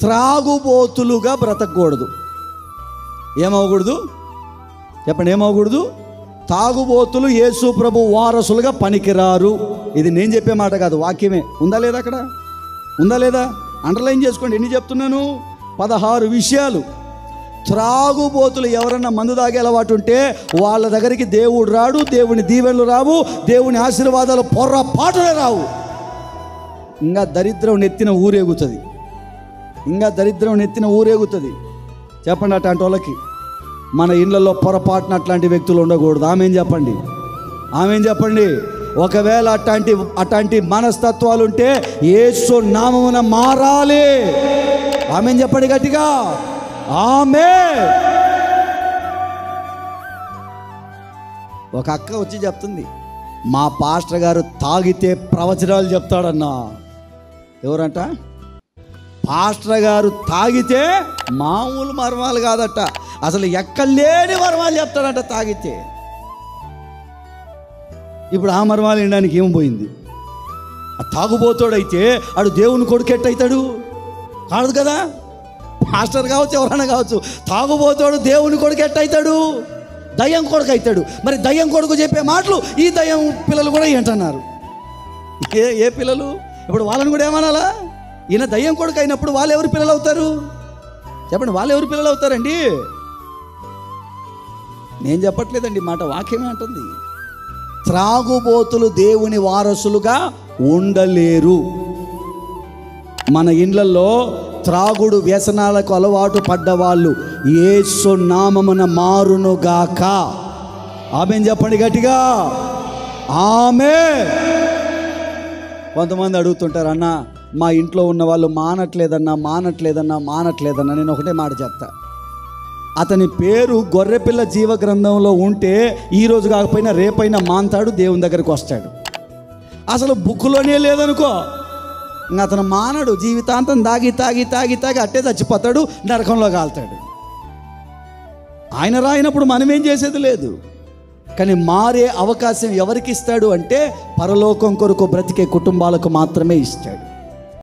త్రాగుబోతులుగా బ్రతకూడదు. ఏమవకూడదు చెప్పండి, ఏమవకూడదు? తాగుబోతులు యేసు ప్రభు వారసులుగా పనికిరారు. ఇది నేను చెప్పే మాట కాదు, వాక్యమే. ఉందా లేదా? అక్కడ ఉందా లేదా? అండర్లైన్ చేసుకోండి. ఎన్ని చెప్తున్నాను? 16 విషయాలు. త్రాగుబోతులు ఎవరన్నా మందు తాగే అలవాటు ఉంటే వాళ్ళ దగ్గరికి దేవుడు రాడు, దేవుని దీవెనలు రావు, దేవుని ఆశీర్వాదాలు పొర్రపాటులే రావు. ఇంకా దరిద్రం నెత్తిన ఊరేగుతుంది, ఇంకా దరిద్రం నెత్తిన ఊరేగుతుంది. చెప్పండి అట్లాంటి వాళ్ళకి. మన ఇళ్లలో పొరపాటున అట్లాంటి వ్యక్తులు ఉండకూడదు. ఆమెన్ చెప్పండి, ఆమెన్ చెప్పండి. ఒకవేళ అట్లాంటి మనస్తత్వాలు ఉంటే యేసు నామమున మారాలి. ఆమెన్ చెప్పండి గట్టిగా, ఆమేన్. ఒక అక్క వచ్చి చెప్తుంది, మా పాస్టర్ గారు తాగితే ప్రవచనాలు చెప్తాడన్నా. ఎవరంట? పాస్టర్ గారు తాగితే మామూలు మర్మాలు కాదట, అసలు ఎక్కలేని మర్మాలు చెప్తాడంట తాగితే. ఇప్పుడు ఆ మర్మాలు వినడానికి ఏం పోయింది? ఆ తాగుబోతాడైతే ఆడు దేవుని కొడుకు ఎట్టయితాడు? కాదు కదా. మాస్టర్ కావచ్చు, ఎవరైనా కావచ్చు, తాగుబోతాడు దేవుని కొడుకు ఎట్టయితాడు? దయ్యం కొడుకు అవుతాడు. మరి దయ్యం కొడుకు చెప్పే మాటలు ఈ దయ్యం పిల్లలు కూడా ఏంటన్నారు? ఏ పిల్లలు? ఇప్పుడు వాళ్ళని కూడా ఏమనాలా? ఈయన దయ్యం కొడుకు అయినప్పుడు వాళ్ళు ఎవరు పిల్లలు అవుతారు? చెప్పండి, వాళ్ళు ఎవరు పిల్లలు అవుతారండి? నేను చెప్పట్లేదండి మాట, వాక్యమే అంటుంది. త్రాగుబోతులు దేవుని వారసులుగా ఉండలేరు. మన ఇండ్లలో త్రాగుడు వ్యసనాలకు అలవాటు పడ్డవాళ్ళు యేసు నామమున మారునుగాక. ఆమేన్ చెప్పండి గట్టిగా, ఆమేన్. కొంతమంది అడుగుతుంటారు, అన్న మా ఇంట్లో ఉన్న వాళ్ళు మానట్లేదన్నా. నేను ఒకటే మాట చెప్తా, అతని పేరు గొర్రెపిల్ల జీవ గ్రంథంలో ఉంటే ఈరోజు కాకపోయినా రేపైనా మాంతాడు, దేవుని దగ్గరికి వస్తాడు. అసలు బుక్కులోనే లేదనుకో, ఇంకా అతను మానడు. జీవితాంతం తాగి అట్టే చచ్చిపోతాడు, నరకంలో కాలుతాడు. ఆయన రాయినప్పుడు మనమేం చేసేది లేదు. కానీ మారే అవకాశం ఎవరికి ఇస్తాడు అంటే పరలోకం కొరకు బ్రతికే కుటుంబాలకు మాత్రమే ఇస్తాడు.